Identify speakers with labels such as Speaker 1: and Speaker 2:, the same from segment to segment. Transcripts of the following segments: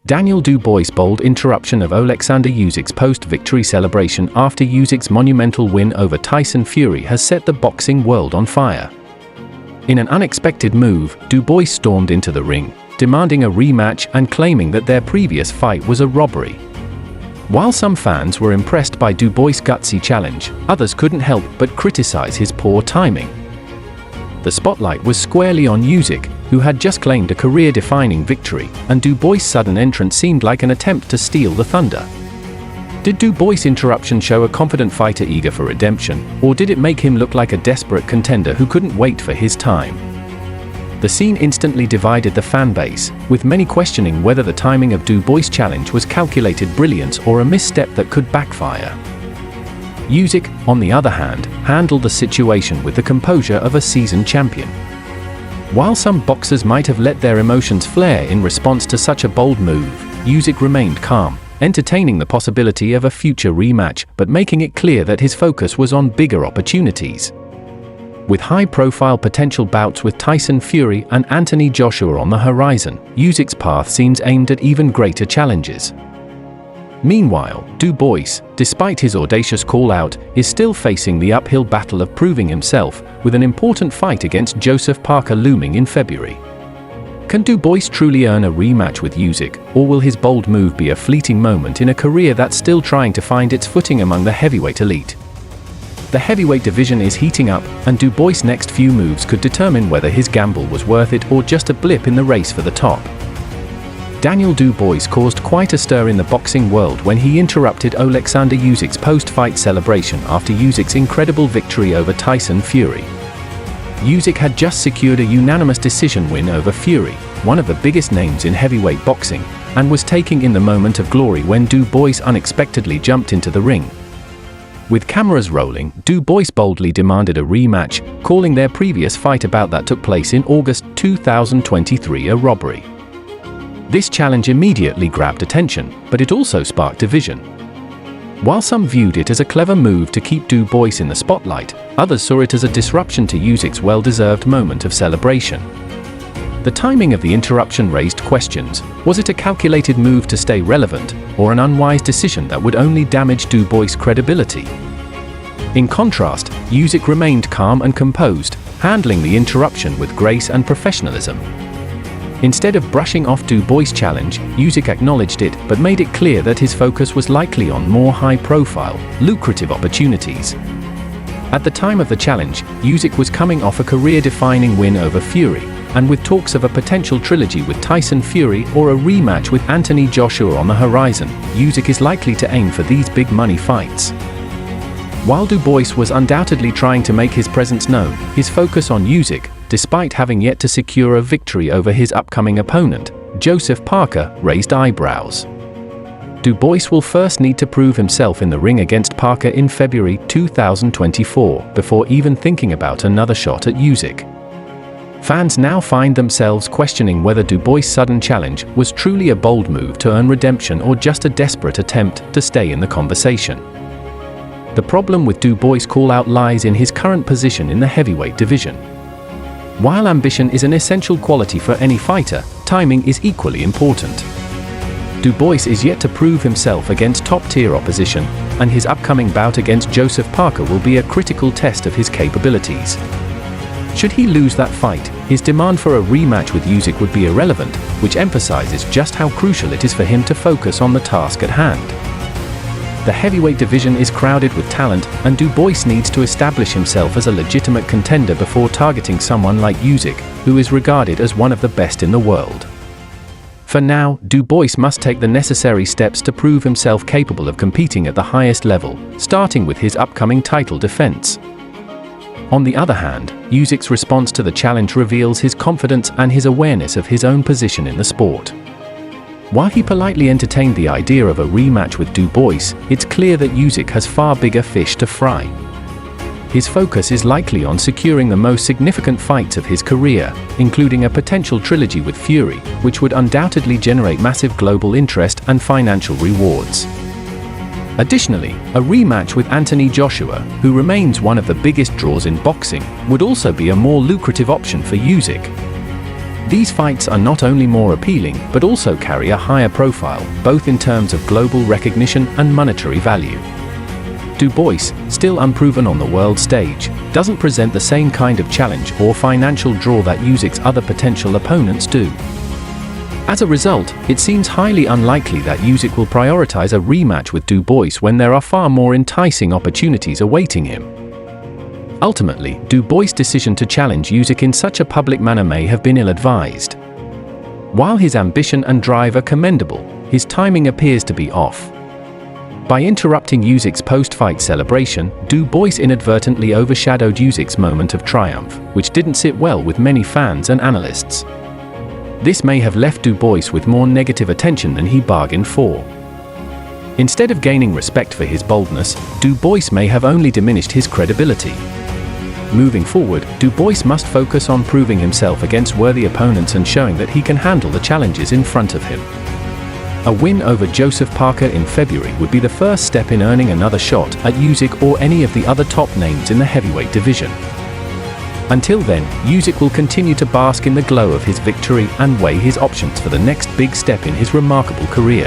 Speaker 1: Daniel Dubois' bold interruption of Oleksandr Usyk's post-victory celebration after Usyk's monumental win over Tyson Fury has set the boxing world on fire. In an unexpected move, Dubois stormed into the ring, demanding a rematch and claiming that their previous fight was a robbery. While some fans were impressed by Dubois' gutsy challenge, others couldn't help but criticize his poor timing. The spotlight was squarely on Usyk, who had just claimed a career-defining victory, and Dubois' sudden entrance seemed like an attempt to steal the thunder. Did Dubois' interruption show a confident fighter eager for redemption, or did it make him look like a desperate contender who couldn't wait for his time? The scene instantly divided the fan base, with many questioning whether the timing of Dubois' challenge was calculated brilliance or a misstep that could backfire. Usyk, on the other hand, handled the situation with the composure of a seasoned champion. While some boxers might have let their emotions flare in response to such a bold move, Usyk remained calm, entertaining the possibility of a future rematch but making it clear that his focus was on bigger opportunities. With high-profile potential bouts with Tyson Fury and Anthony Joshua on the horizon, Usyk's path seems aimed at even greater challenges. Meanwhile, Dubois, despite his audacious call-out, is still facing the uphill battle of proving himself, with an important fight against Joseph Parker looming in February. Can Dubois truly earn a rematch with Usyk, or will his bold move be a fleeting moment in a career that's still trying to find its footing among the heavyweight elite? The heavyweight division is heating up, and Dubois' next few moves could determine whether his gamble was worth it or just a blip in the race for the top. Daniel Dubois caused quite a stir in the boxing world when he interrupted Oleksandr Usyk's post-fight celebration after Usyk's incredible victory over Tyson Fury. Usyk had just secured a unanimous decision win over Fury, one of the biggest names in heavyweight boxing, and was taking in the moment of glory when Dubois unexpectedly jumped into the ring. With cameras rolling, Dubois boldly demanded a rematch, calling their previous fight bout that took place in August 2023 a robbery. This challenge immediately grabbed attention, but it also sparked division. While some viewed it as a clever move to keep Dubois in the spotlight, others saw it as a disruption to Usyk's well-deserved moment of celebration. The timing of the interruption raised questions. Was it a calculated move to stay relevant, or an unwise decision that would only damage Dubois' credibility? In contrast, Usyk remained calm and composed, handling the interruption with grace and professionalism. Instead of brushing off Dubois' challenge, Usyk acknowledged it but made it clear that his focus was likely on more high-profile, lucrative opportunities. At the time of the challenge, Usyk was coming off a career-defining win over Fury, and with talks of a potential trilogy with Tyson Fury or a rematch with Anthony Joshua on the horizon, Usyk is likely to aim for these big-money fights. While Dubois was undoubtedly trying to make his presence known, his focus on Usyk, despite having yet to secure a victory over his upcoming opponent, Joseph Parker, raised eyebrows. Dubois will first need to prove himself in the ring against Parker in February 2024 before even thinking about another shot at Usyk. Fans now find themselves questioning whether Dubois' sudden challenge was truly a bold move to earn redemption or just a desperate attempt to stay in the conversation. The problem with Dubois' call-out lies in his current position in the heavyweight division. While ambition is an essential quality for any fighter, timing is equally important. Dubois is yet to prove himself against top-tier opposition, and his upcoming bout against Joseph Parker will be a critical test of his capabilities. Should he lose that fight, his demand for a rematch with Usyk would be irrelevant, which emphasizes just how crucial it is for him to focus on the task at hand. The heavyweight division is crowded with talent, and Dubois needs to establish himself as a legitimate contender before targeting someone like Usyk, who is regarded as one of the best in the world. For now, Dubois must take the necessary steps to prove himself capable of competing at the highest level, starting with his upcoming title defense. On the other hand, Usyk's response to the challenge reveals his confidence and his awareness of his own position in the sport. While he politely entertained the idea of a rematch with Dubois, it's clear that Usyk has far bigger fish to fry. His focus is likely on securing the most significant fights of his career, including a potential trilogy with Fury, which would undoubtedly generate massive global interest and financial rewards. Additionally, a rematch with Anthony Joshua, who remains one of the biggest draws in boxing, would also be a more lucrative option for Usyk. These fights are not only more appealing, but also carry a higher profile, both in terms of global recognition and monetary value. Dubois, still unproven on the world stage, doesn't present the same kind of challenge or financial draw that Usyk's other potential opponents do. As a result, it seems highly unlikely that Usyk will prioritize a rematch with Dubois when there are far more enticing opportunities awaiting him. Ultimately, Dubois' decision to challenge Usyk in such a public manner may have been ill-advised. While his ambition and drive are commendable, his timing appears to be off. By interrupting Usyk's post-fight celebration, Dubois inadvertently overshadowed Usyk's moment of triumph, which didn't sit well with many fans and analysts. This may have left Dubois with more negative attention than he bargained for. Instead of gaining respect for his boldness, Dubois may have only diminished his credibility. Moving forward, Dubois must focus on proving himself against worthy opponents and showing that he can handle the challenges in front of him. A win over Joseph Parker in February would be the first step in earning another shot at Usyk or any of the other top names in the heavyweight division. Until then, Usyk will continue to bask in the glow of his victory and weigh his options for the next big step in his remarkable career.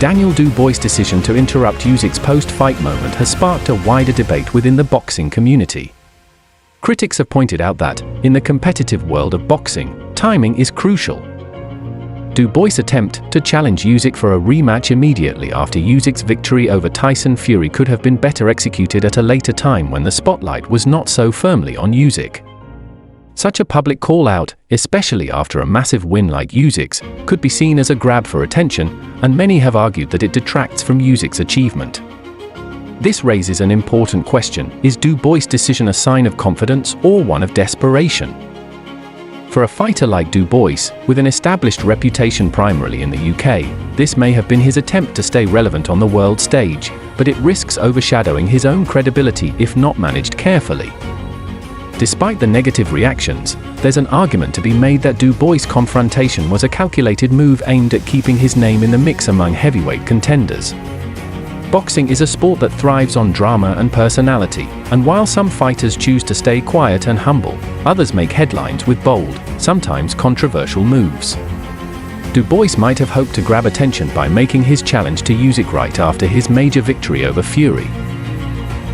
Speaker 1: Daniel Dubois' decision to interrupt Usyk's post-fight moment has sparked a wider debate within the boxing community. Critics have pointed out that, in the competitive world of boxing, timing is crucial. Dubois' attempt to challenge Usyk for a rematch immediately after Usyk's victory over Tyson Fury could have been better executed at a later time when the spotlight was not so firmly on Usyk. Such a public call-out, especially after a massive win like Usyk's, could be seen as a grab for attention, and many have argued that it detracts from Usyk's achievement. This raises an important question: is Dubois' decision a sign of confidence or one of desperation? For a fighter like Dubois, with an established reputation primarily in the UK, this may have been his attempt to stay relevant on the world stage, but it risks overshadowing his own credibility if not managed carefully. Despite the negative reactions, there's an argument to be made that Dubois' confrontation was a calculated move aimed at keeping his name in the mix among heavyweight contenders. Boxing is a sport that thrives on drama and personality, and while some fighters choose to stay quiet and humble, others make headlines with bold, sometimes controversial moves. Dubois might have hoped to grab attention by making his challenge to Usyk right after his major victory over Fury.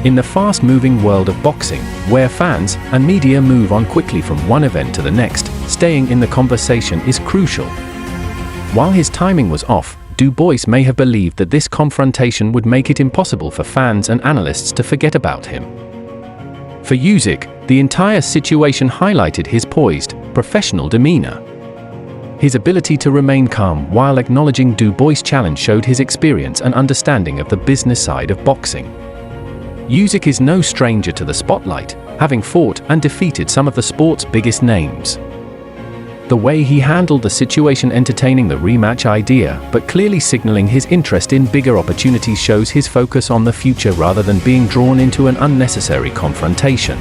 Speaker 1: In the fast-moving world of boxing, where fans and media move on quickly from one event to the next, staying in the conversation is crucial. While his timing was off, Dubois may have believed that this confrontation would make it impossible for fans and analysts to forget about him. For Usyk, the entire situation highlighted his poised, professional demeanor. His ability to remain calm while acknowledging Dubois' challenge showed his experience and understanding of the business side of boxing. Usyk is no stranger to the spotlight, having fought and defeated some of the sport's biggest names. The way he handled the situation, entertaining the rematch idea, but clearly signaling his interest in bigger opportunities, shows his focus on the future rather than being drawn into an unnecessary confrontation.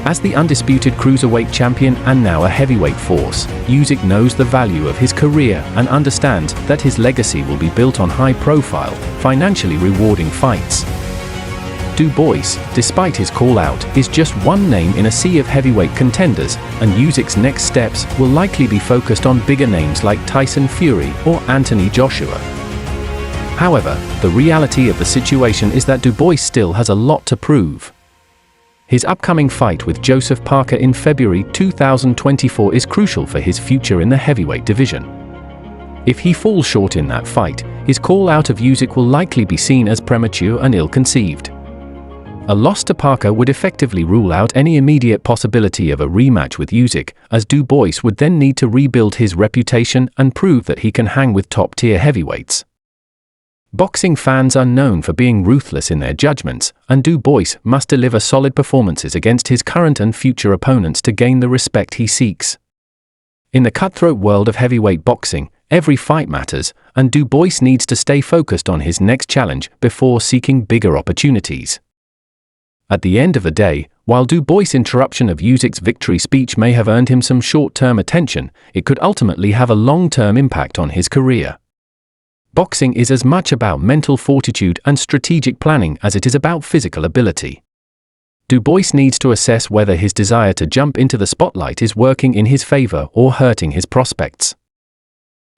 Speaker 1: As the undisputed cruiserweight champion and now a heavyweight force, Usyk knows the value of his career and understands that his legacy will be built on high-profile, financially rewarding fights. Dubois, despite his call-out, is just one name in a sea of heavyweight contenders, and Usyk's next steps will likely be focused on bigger names like Tyson Fury or Anthony Joshua. However, the reality of the situation is that Dubois still has a lot to prove. His upcoming fight with Joseph Parker in February 2024 is crucial for his future in the heavyweight division. If he falls short in that fight, his call-out of Usyk will likely be seen as premature and ill-conceived. A loss to Parker would effectively rule out any immediate possibility of a rematch with Usyk, as Dubois would then need to rebuild his reputation and prove that he can hang with top-tier heavyweights. Boxing fans are known for being ruthless in their judgments, and Dubois must deliver solid performances against his current and future opponents to gain the respect he seeks. In the cutthroat world of heavyweight boxing, every fight matters, and Dubois needs to stay focused on his next challenge before seeking bigger opportunities. At the end of the day, while Dubois' interruption of Usyk's victory speech may have earned him some short-term attention, it could ultimately have a long-term impact on his career. Boxing is as much about mental fortitude and strategic planning as it is about physical ability. Dubois needs to assess whether his desire to jump into the spotlight is working in his favor or hurting his prospects.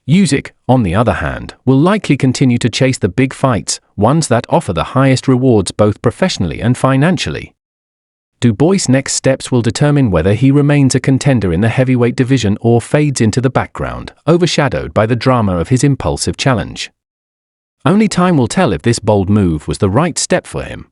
Speaker 1: Usyk, on the other hand, will likely continue to chase the big fights, ones that offer the highest rewards both professionally and financially. Dubois' next steps will determine whether he remains a contender in the heavyweight division or fades into the background, overshadowed by the drama of his impulsive challenge. Only time will tell if this bold move was the right step for him.